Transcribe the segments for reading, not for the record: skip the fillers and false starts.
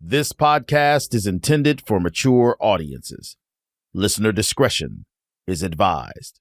This podcast is intended for mature audiences. Listener discretion is advised.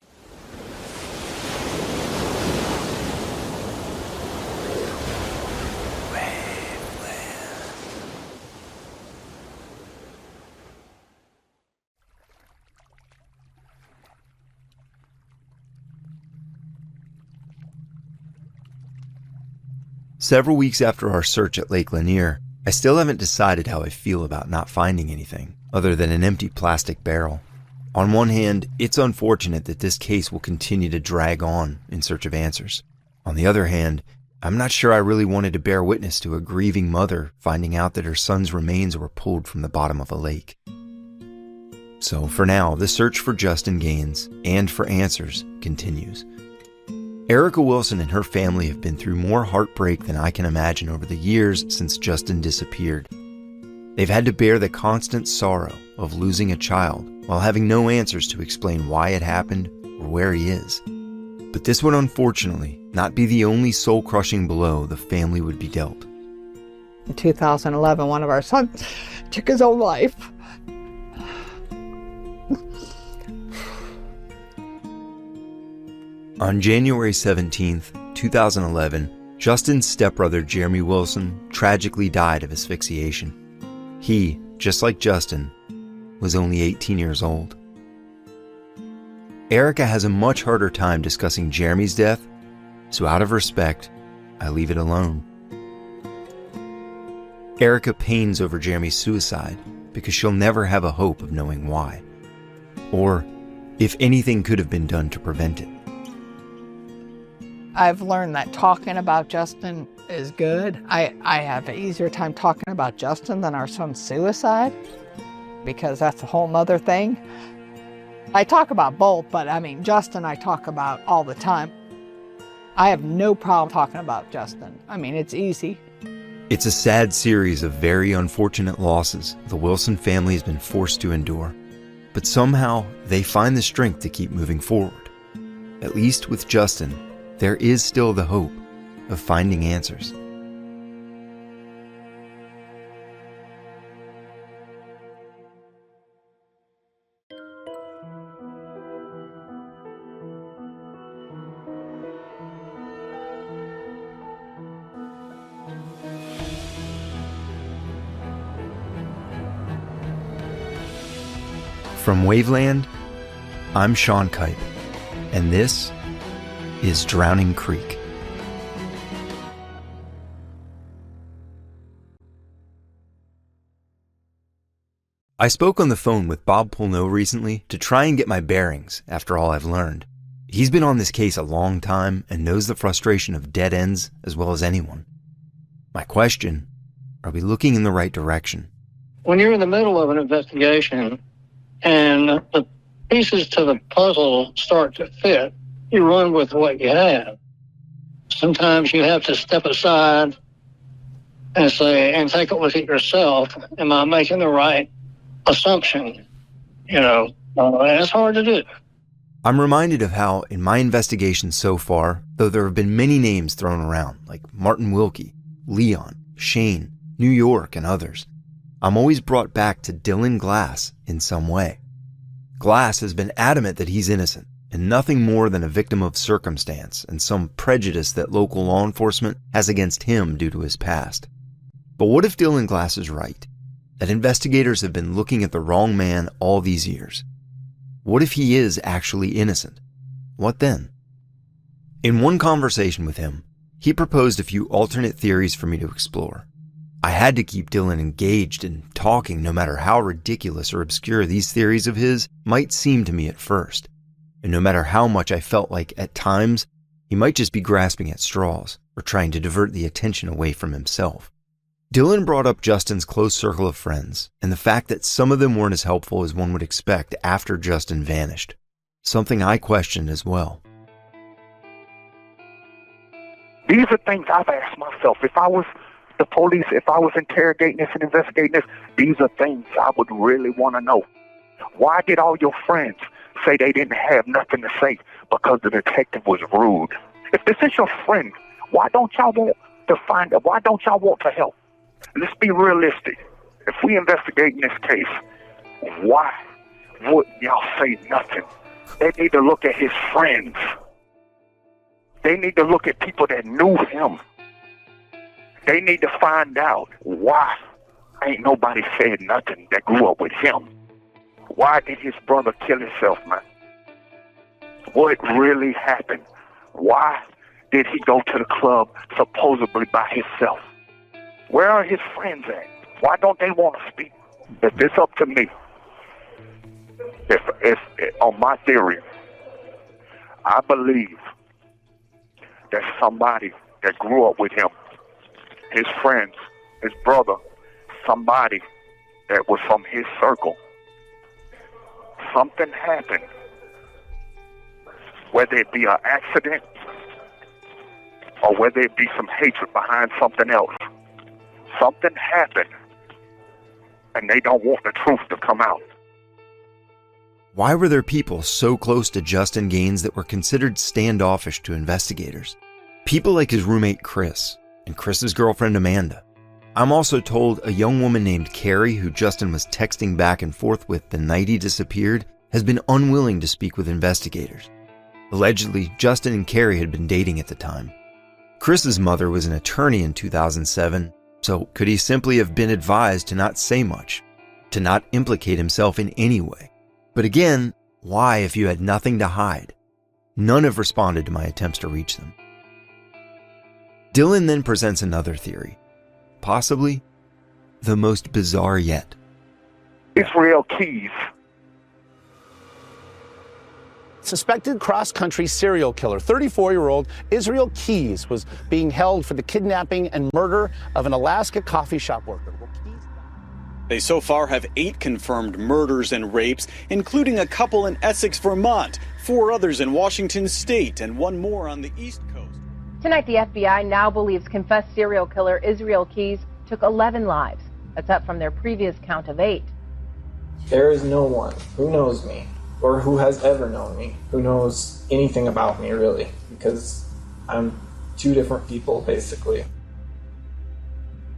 Several weeks after our search at Lake Lanier, I still haven't decided how I feel about not finding anything other than an empty plastic barrel. On one hand, it's unfortunate that this case will continue to drag on in search of answers. On the other hand, I'm not sure I really wanted to bear witness to a grieving mother finding out that her son's remains were pulled from the bottom of a lake. So for now, the search for Justin Gaines and for answers continues. Erica Wilson and her family have been through more heartbreak than I can imagine over the years since Justin disappeared. They've had to bear the constant sorrow of losing a child while having no answers to explain why it happened or where he is. But this would unfortunately not be the only soul-crushing blow the family would be dealt. In 2011, one of our sons took his own life. On January 17th, 2011, Justin's stepbrother Jeremy Wilson tragically died of asphyxiation. He, just like Justin, was only 18 years old. Erica has a much harder time discussing Jeremy's death, so out of respect, I leave it alone. Erica pains over Jeremy's suicide because she'll never have a hope of knowing why, or if anything could have been done to prevent it. I've learned that talking about Justin is good. I have an easier time talking about Justin than our son's suicide, because that's a whole nother thing. I talk about both, but Justin I talk about all the time. I have no problem talking about Justin. It's easy. It's a sad series of very unfortunate losses the Wilson family has been forced to endure. But somehow, they find the strength to keep moving forward. At least with Justin, there is still the hope of finding answers. From Waveland, I'm Sean Kipe, and this is Drowning Creek. I spoke on the phone with Bob Pulneau recently to try and get my bearings after all I've learned. He's been on this case a long time and knows the frustration of dead ends as well as anyone. My question, are we looking in the right direction? When you're in the middle of an investigation and the pieces to the puzzle start to fit, you run with what you have. Sometimes you have to step aside and say, and take a look at yourself. Am I making the right assumption? It's hard to do. I'm reminded of how, in my investigation so far, though there have been many names thrown around, like Martin Wilkie, Leon, Shane, New York, and others, I'm always brought back to Dylan Glass in some way. Glass has been adamant that he's innocent, and nothing more than a victim of circumstance and some prejudice that local law enforcement has against him due to his past. But what if Dylan Glass is right? That investigators have been looking at the wrong man all these years? What if he is actually innocent? What then? In one conversation with him, he proposed a few alternate theories for me to explore. I had to keep Dylan engaged and talking no matter how ridiculous or obscure these theories of his might seem to me at first. And no matter how much I felt like, at times, he might just be grasping at straws or trying to divert the attention away from himself. Dylan brought up Justin's close circle of friends and the fact that some of them weren't as helpful as one would expect after Justin vanished, something I questioned as well. These are things I've asked myself. If I was the police, if I was interrogating this and investigating this, these are things I would really want to know. Why did all your friends say they didn't have nothing to say because the detective was rude? If this is your friend, why don't y'all want to find out? Why don't y'all want to help? Let's be realistic. If we investigating this case, why wouldn't y'all say nothing? They need to look at his friends. They need to look at people that knew him. They need to find out why ain't nobody said nothing that grew up with him. Why did his brother kill himself, man? What really happened? Why did he go to the club supposedly by himself? Where are his friends at? Why don't they want to speak? If it's up to me, if on my theory, I believe that somebody that grew up with him, his friends, his brother, somebody that was from his circle, something happened, whether it be an accident or whether it be some hatred behind something else. Something happened, and they don't want the truth to come out. Why were there people so close to Justin Gaines that were considered standoffish to investigators? People like his roommate Chris and Chris's girlfriend Amanda. I'm also told a young woman named Carrie, who Justin was texting back and forth with the night he disappeared, has been unwilling to speak with investigators. Allegedly, Justin and Carrie had been dating at the time. Chris's mother was an attorney in 2007, so could he simply have been advised to not say much, to not implicate himself in any way? But again, why if you had nothing to hide? None have responded to my attempts to reach them. Dylan then presents another theory, possibly the most bizarre yet. Israel Keys. Suspected cross-country serial killer, 34-year-old Israel Keys, was being held for the kidnapping and murder of an Alaska coffee shop worker. They so far have 8 confirmed murders and rapes, including a couple in Essex, Vermont, 4 others in Washington state, and 1 more on the East Coast. Tonight, the FBI now believes confessed serial killer Israel Keys took 11 lives. That's up from their previous count of 8. There is no one who knows me, or who has ever known me, who knows anything about me, really, because I'm 2 different people, basically.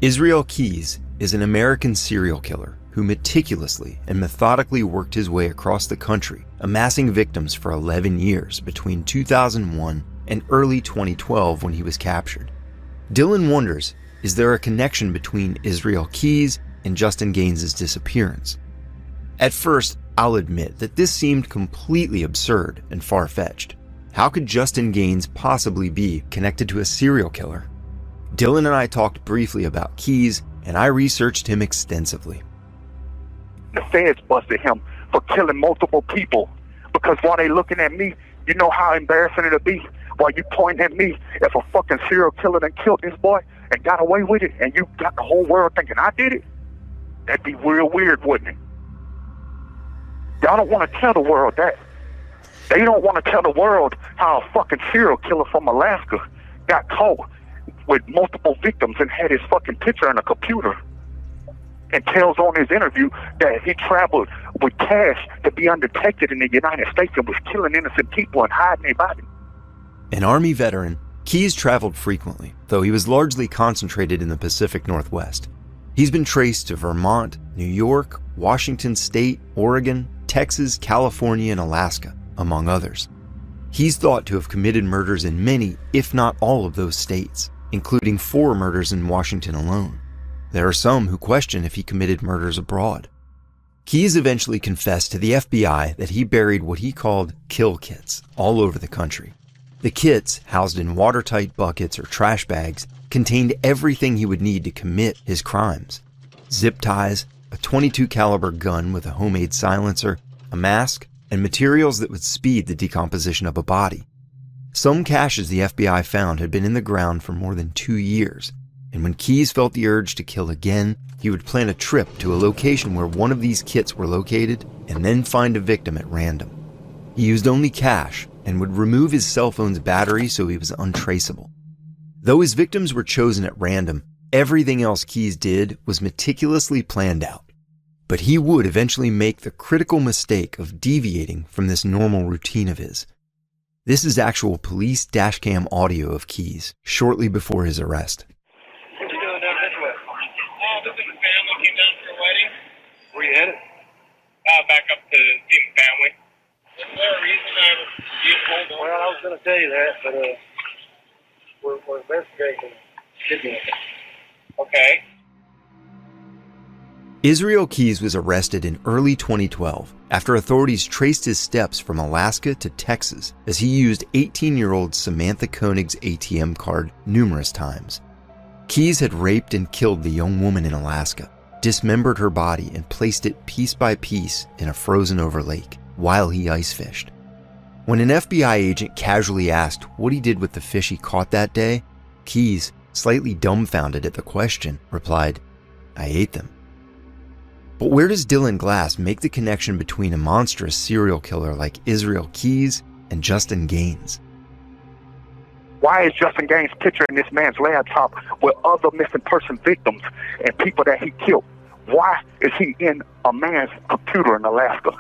Israel Keys is an American serial killer who meticulously and methodically worked his way across the country, amassing victims for 11 years between 2001 and early 2012 when he was captured. Dylan wonders, is there a connection between Israel Keys and Justin Gaines' disappearance? At first, I'll admit that this seemed completely absurd and far-fetched. How could Justin Gaines possibly be connected to a serial killer? Dylan and I talked briefly about Keys, and I researched him extensively. The feds busted him for killing multiple people because while they looking at me, you know how embarrassing it'll be while you pointing at me if a fucking serial killer done killed this boy and got away with it, and you got the whole world thinking I did it? That'd be real weird, wouldn't it? Y'all don't want to tell the world that. They don't want to tell the world how a fucking serial killer from Alaska got caught with multiple victims and had his fucking picture in a computer, and tells on his interview that he traveled with cash to be undetected in the United States and was killing innocent people and hiding their body. An Army veteran, Keys traveled frequently, though he was largely concentrated in the Pacific Northwest. He's been traced to Vermont, New York, Washington State, Oregon, Texas, California, and Alaska, among others. He's thought to have committed murders in many, if not all of those states, including 4 murders in Washington alone. There are some who question if he committed murders abroad. Keys eventually confessed to the FBI that he buried what he called kill kits all over the country. The kits, housed in watertight buckets or trash bags, contained everything he would need to commit his crimes. Zip ties, a .22 caliber gun with a homemade silencer, a mask, and materials that would speed the decomposition of a body. Some caches the FBI found had been in the ground for more than 2 years, and when Keys felt the urge to kill again, he would plan a trip to a location where one of these kits were located and then find a victim at random. He used only cash and would remove his cell phone's battery so he was untraceable. Though his victims were chosen at random, everything else Keys did was meticulously planned out. But he would eventually make the critical mistake of deviating from this normal routine of his. This is actual police dashcam audio of Keys shortly before his arrest. What you doing down this way? Oh, this is a family came down for a back up to see the family. Is there a reason that you pulled over? Well, I was going to tell you that, but we're investigating kidnapping. Okay. Israel Keys was arrested in early 2012 after authorities traced his steps from Alaska to Texas as he used 18-year-old Samantha Koenig's ATM card numerous times. Keys had raped and killed the young woman in Alaska, dismembered her body, and placed it piece by piece in a frozen-over lake while he ice fished. When an FBI agent casually asked what he did with the fish he caught that day, Keys, slightly dumbfounded at the question, replied, "I ate them." But where does Dylan Glass make the connection between a monstrous serial killer like Israel Keys and Justin Gaines? Why is Justin Gaines' picture in this man's laptop with other missing person victims and people that he killed? Why is he in a man's computer in Alaska?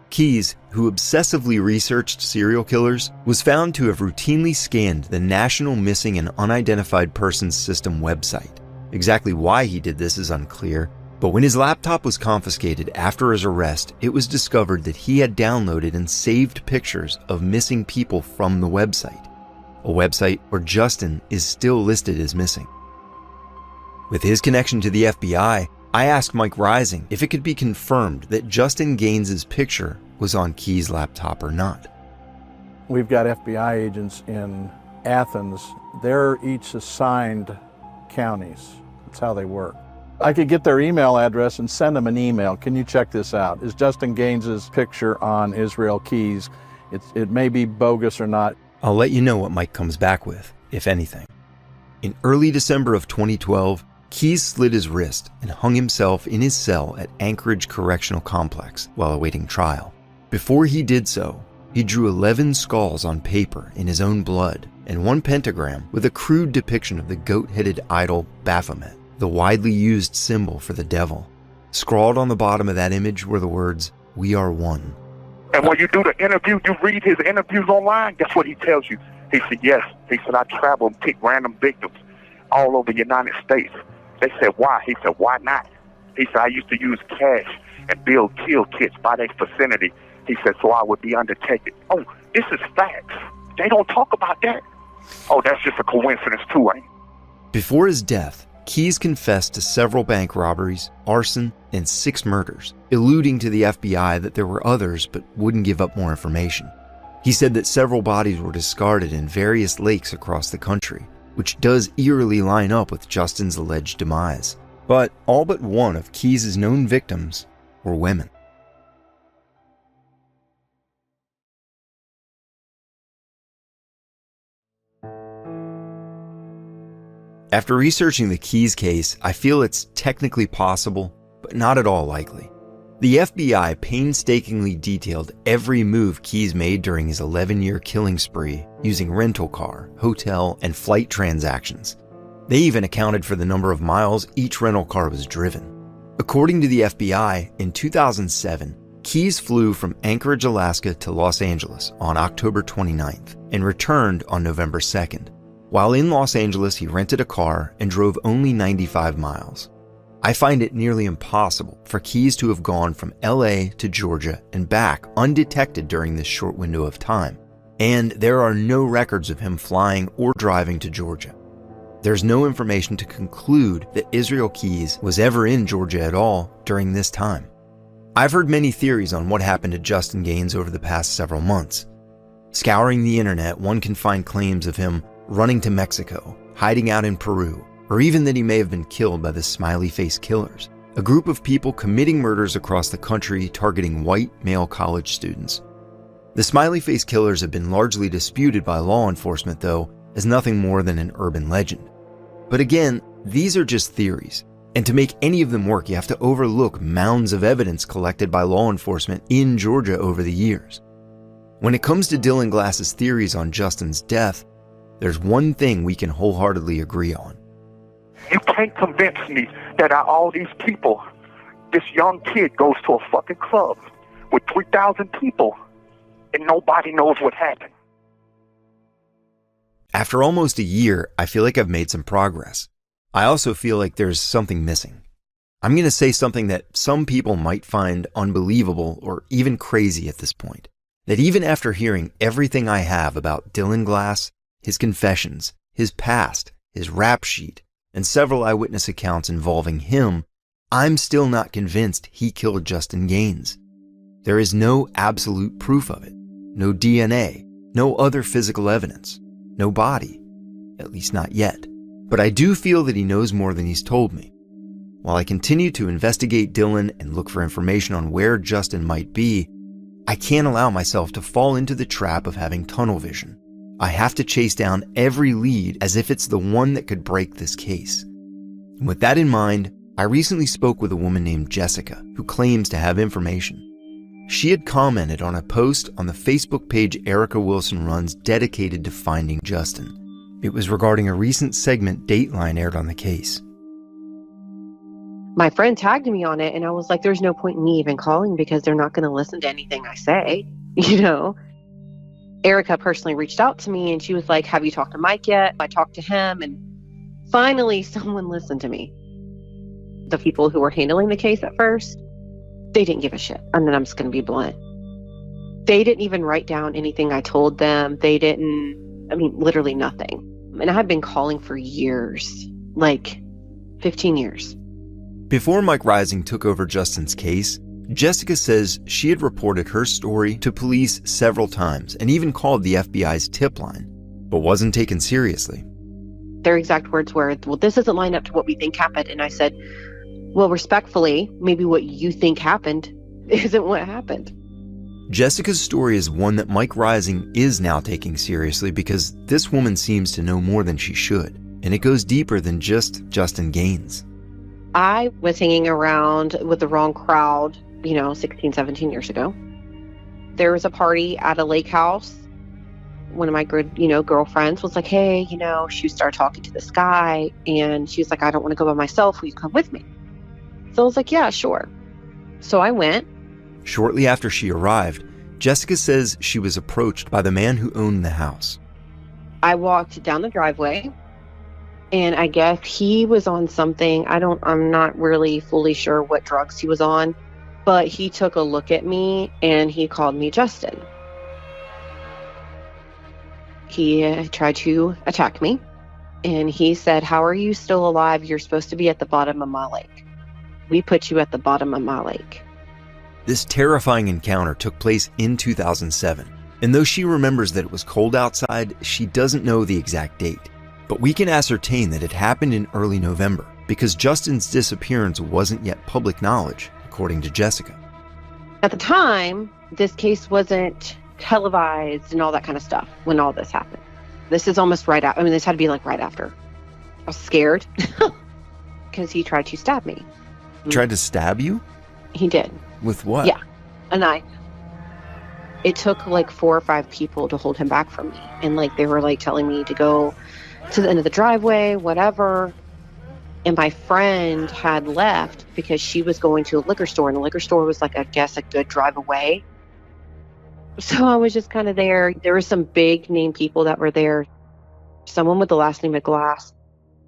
Keys, who obsessively researched serial killers, was found to have routinely scanned the National Missing and Unidentified Persons System website. Exactly why he did this is unclear, but when his laptop was confiscated after his arrest, it was discovered that he had downloaded and saved pictures of missing people from the website, a website where Justin is still listed as missing. With his connection to the FBI, I asked Mike Rising if it could be confirmed that Justin Gaines' picture was on Keys' laptop or not. We've got FBI agents in Athens. They're each assigned counties. That's how they work. I could get their email address and send them an email. Can you check this out? Is Justin Gaines' picture on Israel Keys? It may be bogus or not. I'll let you know what Mike comes back with, if anything. In early December of 2012, Keys slit his wrist and hung himself in his cell at Anchorage Correctional Complex while awaiting trial. Before he did so, he drew 11 skulls on paper in his own blood and one pentagram with a crude depiction of the goat-headed idol Baphomet, the widely used symbol for the devil. Scrawled on the bottom of that image were the words, "We are one." And when you do the interview, you read his interviews online, guess what he tells you? He said, yes. He said, I travel and pick random victims all over the United States. They said, why? He said, why not? He said, I used to use cash and build kill kits by their vicinity. He said, so I would be undetected. Oh, this is facts. They don't talk about that. Oh, that's just a coincidence too, ain't it? Before his death, Keys confessed to several bank robberies, arson, and 6 murders, alluding to the FBI that there were others but wouldn't give up more information. He said that several bodies were discarded in various lakes across the country, which does eerily line up with Justin's alleged demise. But all but one of Keys' known victims were women. After researching the Keys case, I feel it's technically possible, but not at all likely. The FBI painstakingly detailed every move Keys made during his 11-year killing spree using rental car, hotel, and flight transactions. They even accounted for the number of miles each rental car was driven. According to the FBI, in 2007, Keys flew from Anchorage, Alaska to Los Angeles on October 29th and returned on November 2nd. While in Los Angeles, he rented a car and drove only 95 miles. I find it nearly impossible for Keys to have gone from LA to Georgia and back undetected during this short window of time. And there are no records of him flying or driving to Georgia. There's no information to conclude that Israel Keys was ever in Georgia at all during this time. I've heard many theories on what happened to Justin Gaines over the past several months. Scouring the internet, one can find claims of him running to Mexico, hiding out in Peru, or even that he may have been killed by the Smiley Face Killers, a group of people committing murders across the country targeting white male college students. The Smiley Face Killers have been largely disputed by law enforcement, though, as nothing more than an urban legend. But again, these are just theories, and to make any of them work, you have to overlook mounds of evidence collected by law enforcement in Georgia over the years. When it comes to Dylan Glass's theories on Justin's death, there's one thing we can wholeheartedly agree on. You can't convince me that out of all these people, this young kid goes to a fucking club with 3,000 people and nobody knows what happened. After almost a year, I feel like I've made some progress. I also feel like there's something missing. I'm going to say something that some people might find unbelievable or even crazy at this point. That even after hearing everything I have about Dylan Glass, his confessions, his past, his rap sheet, and several eyewitness accounts involving him, I'm still not convinced he killed Justin Gaines. There is no absolute proof of it. No DNA, no other physical evidence, no body, at least not yet. But I do feel that he knows more than he's told me. While I continue to investigate Dylan and look for information on where Justin might be, I can't allow myself to fall into the trap of having tunnel vision. I have to chase down every lead as if it's the one that could break this case. And with that in mind, I recently spoke with a woman named Jessica who claims to have information. She had commented on a post on the Facebook page Erica Wilson runs dedicated to finding Justin. It was regarding a recent segment Dateline aired on the case. My friend tagged me on it, and I was like, there's no point in me even calling because they're not going to listen to anything I say, you know? Erica personally reached out to me, and she was like, have you talked to Mike yet? I talked to him, and finally someone listened to me. The people who were handling the case at first, they didn't give a shit. And then I'm just going to be blunt. They didn't even write down anything I told them. They didn't, literally nothing. And I had been calling for years, like 15 years. Before Mike Rising took over Justin's case, Jessica says she had reported her story to police several times and even called the FBI's tip line, but wasn't taken seriously. Their exact words were, well, this doesn't line up to what we think happened. And I said, well, respectfully, maybe what you think happened isn't what happened. Jessica's story is one that Mike Rising is now taking seriously because this woman seems to know more than she should, and it goes deeper than just Justin Gaines. I was hanging around with the wrong crowd, 16, 17 years ago. There was a party at a lake house. One of my good, girlfriends was like, hey, she started talking to this guy, and she was like, I don't want to go by myself. Will you come with me? So I was like, yeah, sure. So I went. Shortly after she arrived, Jessica says she was approached by the man who owned the house. I walked down the driveway, and I guess he was on something. I'm not really fully sure what drugs he was on, but he took a look at me and he called me Justin. He tried to attack me, and he said, how are you still alive? You're supposed to be at the bottom of my lake. We put you at the bottom of my lake. This terrifying encounter took place in 2007, and though she remembers that it was cold outside, she doesn't know the exact date. But we can ascertain that it happened in early November because Justin's disappearance wasn't yet public knowledge, according to Jessica. At the time, this case wasn't televised and all that kind of stuff when all this happened. This is almost right out. This had to be like right after. I was scared because he tried to stab me. Tried to stab you? He did. With what? Yeah, a knife. It took like 4 or 5 people to hold him back from me. And they were telling me to go to the end of the driveway, whatever. And my friend had left because she was going to a liquor store, and the liquor store was I guess a good drive away. So I was just kind of there. There were some big name people that were there. Someone with the last name of Glass.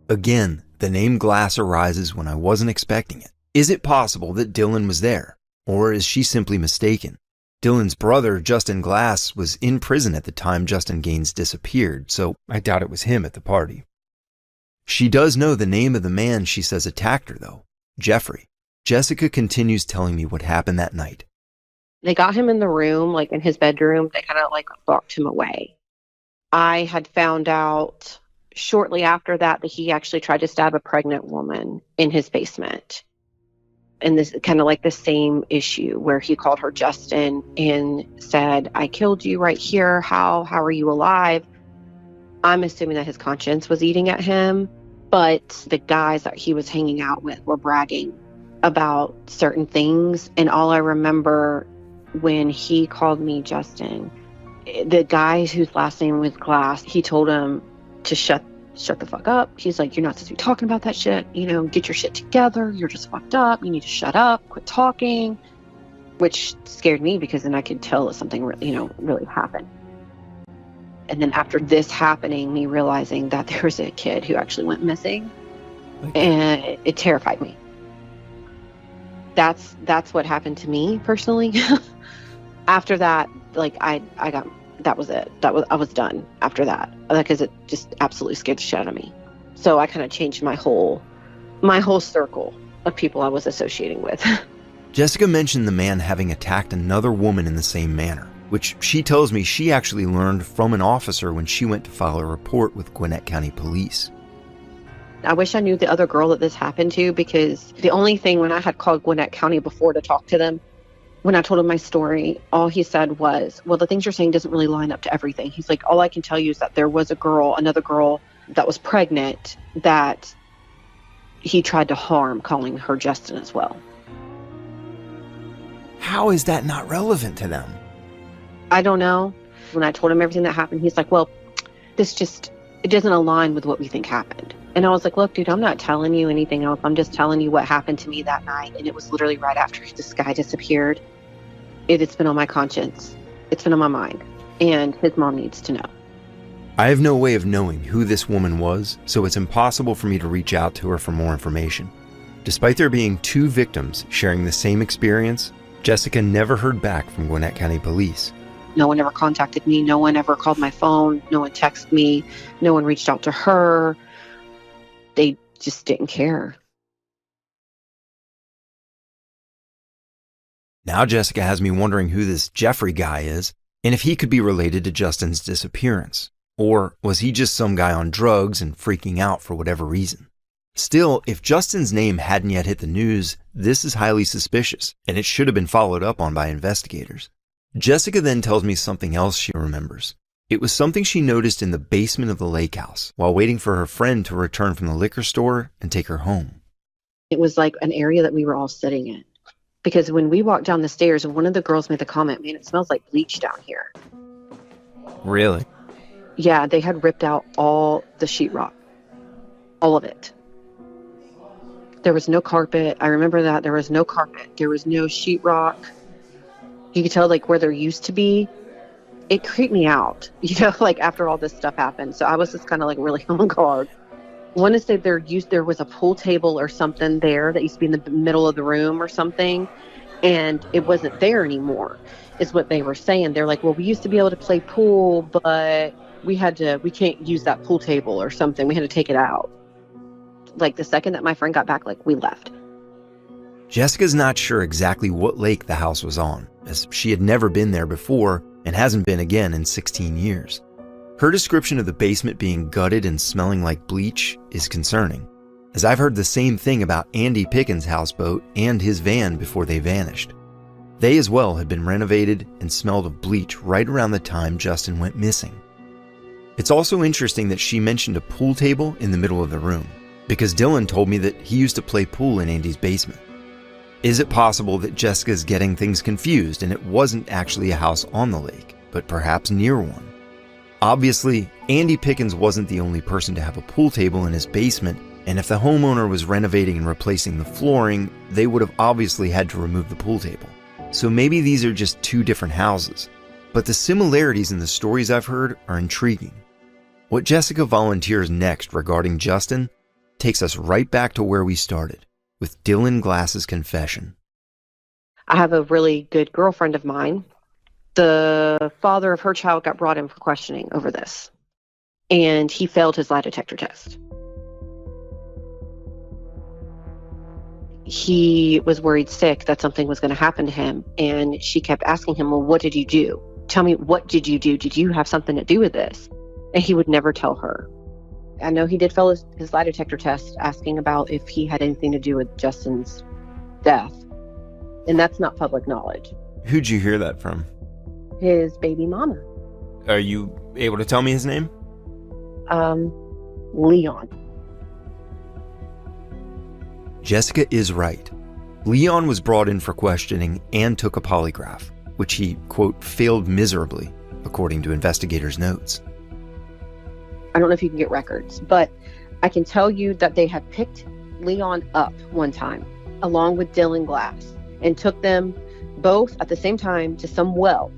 Again, the name Glass arises when I wasn't expecting it. Is it possible that Dylan was there? Or is she simply mistaken? Dylan's brother, Justin Glass, was in prison at the time Justin Gaines disappeared, so I doubt it was him at the party. She does know the name of the man she says attacked her, though, Jeffrey. Jessica continues telling me what happened that night. They got him in the room, in his bedroom. They kind of locked him away. I had found out shortly after that he actually tried to stab a pregnant woman in his basement. And this kind of the same issue where he called her Justin and said, I killed you right here. How are you alive? I'm assuming that his conscience was eating at him, but the guys that he was hanging out with were bragging about certain things. And all I remember when he called me Justin, the guy whose last name was Glass, he told him to shut the fuck up. He's like, you're not supposed to be talking about that shit. Get your shit together. You're just fucked up. You need to shut up, quit talking, which scared me because then I could tell that something really happened. And then after this happening, me realizing that there was a kid who actually went missing, and it terrified me. that's what happened to me personally. After that, like I got, that was it. I was done after that, because it just absolutely scared the shit out of me. So I kind of changed my whole circle of people I was associating with. Jessica mentioned the man having attacked another woman in the same manner, which she tells me she actually learned from an officer when she went to file a report with Gwinnett County Police. I wish I knew the other girl that this happened to, because the only thing, when I had called Gwinnett County before to talk to them, when I told him my story, all he said was, well, the things you're saying doesn't really line up to everything. He's like, all I can tell you is that there was another girl that was pregnant that he tried to harm, calling her Justin as well. How is that not relevant to them? I don't know. When I told him everything that happened, he's like, well, it doesn't align with what we think happened. And I was like, look, dude, I'm not telling you anything else. I'm just telling you what happened to me that night. And it was literally right after this guy disappeared. It's been on my conscience. It's been on my mind. And his mom needs to know. I have no way of knowing who this woman was, so it's impossible for me to reach out to her for more information. Despite there being 2 victims sharing the same experience, Jessica never heard back from Gwinnett County Police. No one ever contacted me. No one ever called my phone. No one texted me. No one reached out to her. They just didn't care. Now Jessica has me wondering who this Jeffrey guy is, and if he could be related to Justin's disappearance. Or was he just some guy on drugs and freaking out for whatever reason? Still, if Justin's name hadn't yet hit the news, this is highly suspicious, and it should have been followed up on by investigators. Jessica then tells me something else she remembers. It was something she noticed in the basement of the lake house while waiting for her friend to return from the liquor store and take her home. It was like an area that we were all sitting in. Because when we walked down the stairs, one of the girls made the comment, man, it smells like bleach down here. Really? Yeah, they had ripped out all the sheetrock. All of it. There was no carpet. I remember that. There was no carpet. There was no sheetrock. You could tell, like, where there used to be. It creeped me out, like, after all this stuff happened. So I was just kind of, like, really on guard. I want to say there was a pool table or something there that used to be in the middle of the room or something, and it wasn't there anymore, is what they were saying. They're like, well, we used to be able to play pool, but we can't use that pool table or something. We had to take it out. Like, the second that my friend got back, like, we left. Jessica's not sure exactly what lake the house was on, as she had never been there before and hasn't been again in 16 years. Her description of the basement being gutted and smelling like bleach is concerning, as I've heard the same thing about Andy Pickens' houseboat and his van before they vanished. They as well had been renovated and smelled of bleach right around the time Justin went missing. It's also interesting that she mentioned a pool table in the middle of the room, because Dylan told me that he used to play pool in Andy's basement. Is it possible that Jessica's getting things confused and it wasn't actually a house on the lake, but perhaps near one? Obviously, Andy Pickens wasn't the only person to have a pool table in his basement, and if the homeowner was renovating and replacing the flooring, they would have obviously had to remove the pool table. So maybe these are just 2 different houses, but the similarities in the stories I've heard are intriguing. What Jessica volunteers next regarding Justin takes us right back to where we started, with Dylan Glass's confession. I have a really good girlfriend of mine. The father of her child got brought in for questioning over this, and he failed his lie detector test. He was worried sick that something was going to happen to him, and she kept asking him, well, what did you do? Tell me, what did you do? Did you have something to do with this? And he would never tell her. I know he did fail his lie detector test, asking about if he had anything to do with Justin's death, and that's not public knowledge. Who'd you hear that from? His baby mama. Are you able to tell me his name? Leon. Jessica is right. Leon was brought in for questioning and took a polygraph, which he, quote, failed miserably, according to investigators' notes. I don't know if you can get records, but I can tell you that they had picked Leon up one time, along with Dylan Glass, and took them both at the same time to some well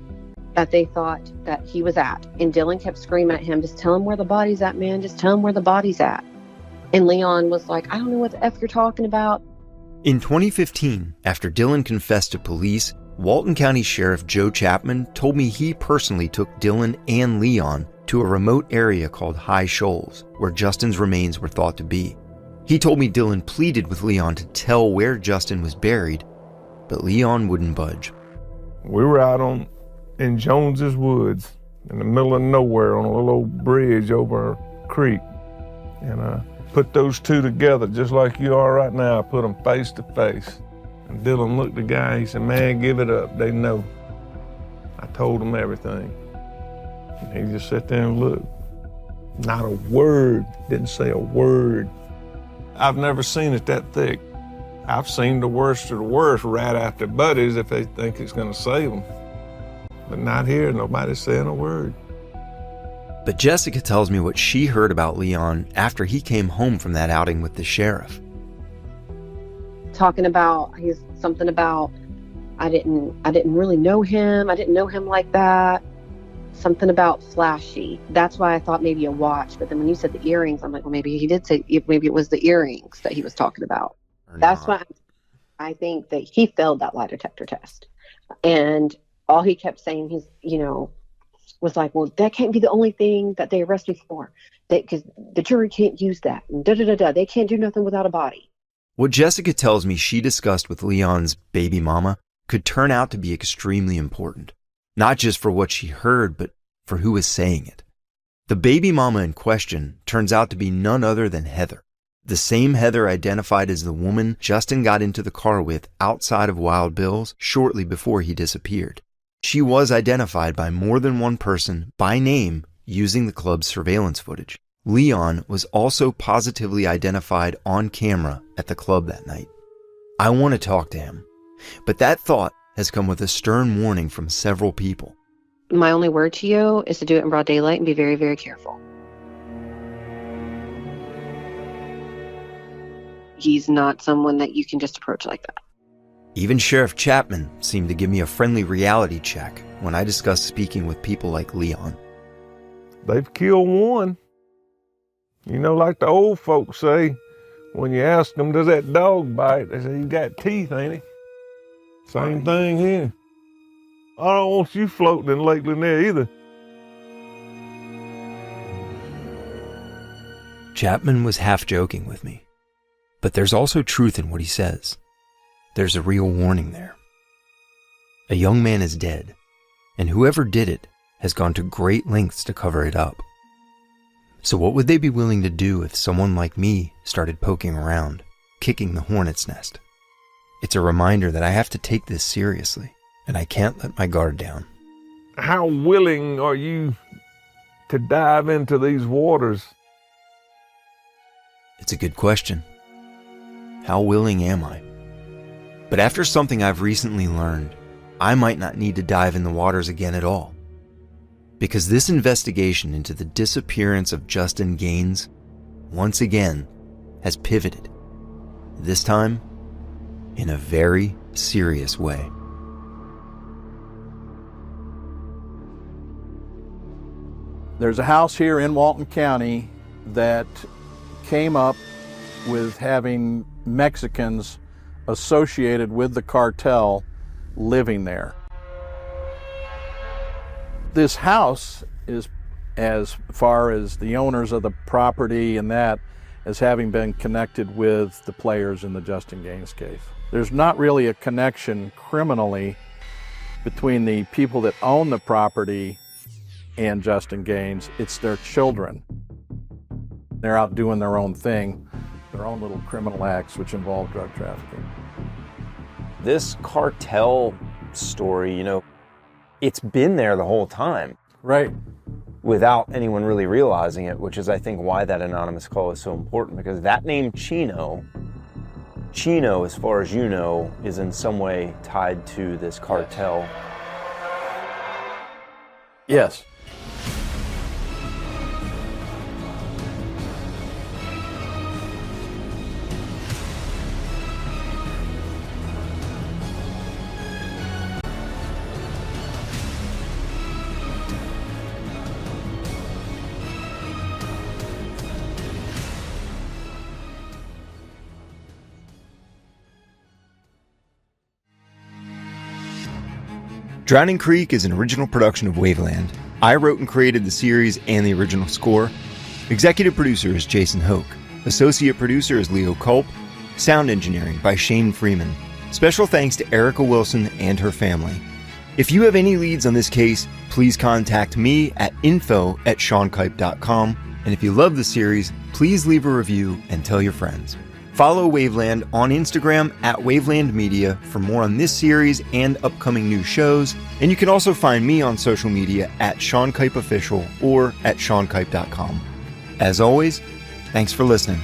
that they thought that he was at. And Dylan kept screaming at him, just tell him where the body's at, man. Just tell him where the body's at. And Leon was like, I don't know what the F you're talking about. In 2015, after Dylan confessed to police, Walton County Sheriff Joe Chapman told me he personally took Dylan and Leon to a remote area called High Shoals, where Justin's remains were thought to be. He told me Dylan pleaded with Leon to tell where Justin was buried, but Leon wouldn't budge. We were out in Jones's Woods, in the middle of nowhere on a little old bridge over a creek. And I put those two together just like you are right now. I put them face to face. And Dylan looked at the guy, he said, "Man, give it up, they know." I told him everything. And he just sat there and looked. Not a word, didn't say a word. I've never seen it that thick. I've seen the worst of the worst right after buddies if they think it's gonna save them. But not here, nobody's saying a word. But Jessica tells me what she heard about Leon after he came home from that outing with the sheriff. Talking about, he's something about, I didn't really know him. I didn't know him like that. Something about flashy. That's why I thought maybe a watch. But then when you said the earrings, I'm like, well, maybe he did say, maybe it was the earrings that he was talking about. That's why I think that he failed that lie detector test. And all he kept saying, was like, well, that can't be the only thing that they arrest me for. Because the jury can't use that. And They can't do nothing without a body. What Jessica tells me she discussed with Leon's baby mama could turn out to be extremely important. Not just for what she heard, but for who was saying it. The baby mama in question turns out to be none other than Heather. The same Heather identified as the woman Justin got into the car with outside of Wild Bill's shortly before he disappeared. She was identified by more than one person by name using the club's surveillance footage. Leon was also positively identified on camera at the club that night. I want to talk to him, but that thought has come with a stern warning from several people. My only word to you is to do it in broad daylight and be very, very careful. He's not someone that you can just approach like that. Even Sheriff Chapman seemed to give me a friendly reality check when I discussed speaking with people like Leon. They've killed one. Like the old folks say, when you ask them, does that dog bite? They say, he got teeth, ain't he? Same thing here. I don't want you floating in Lake Lanier either. Chapman was half joking with me, but there's also truth in what he says. There's a real warning there. A young man is dead, and whoever did it has gone to great lengths to cover it up. So what would they be willing to do if someone like me started poking around, kicking the hornet's nest? It's a reminder that I have to take this seriously, and I can't let my guard down. How willing are you to dive into these waters? It's a good question. How willing am I? But after something I've recently learned, I might not need to dive in the waters again at all. Because this investigation into the disappearance of Justin Gaines, once again, has pivoted. This time, in a very serious way. There's a house here in Walton County that came up with having Mexicans associated with the cartel living there. This house is, as far as the owners of the property and that, as having been connected with the players in the Justin Gaines case. There's not really a connection criminally between the people that own the property and Justin Gaines. It's their children. They're out doing their own thing, their own little criminal acts which involve drug trafficking. This cartel story, it's been there the whole time. Right. Without anyone really realizing it, which is, I think, why that anonymous call is so important, because that name Chino, as far as you know, is in some way tied to this cartel. Yes. Drowning Creek is an original production of Waveland. I wrote and created the series and the original score. Executive producer is Jason Hoke. Associate producer is Leo Culp. Sound engineering by Shane Freeman. Special thanks to Erica Wilson and her family. If you have any leads on this case, please contact me at info@seankipe.com. And if you love the series, please leave a review and tell your friends. Follow Waveland on Instagram at Waveland Media for more on this series and upcoming new shows. And you can also find me on social media at Sean Kipe Official or at seankipe.com. As always, thanks for listening.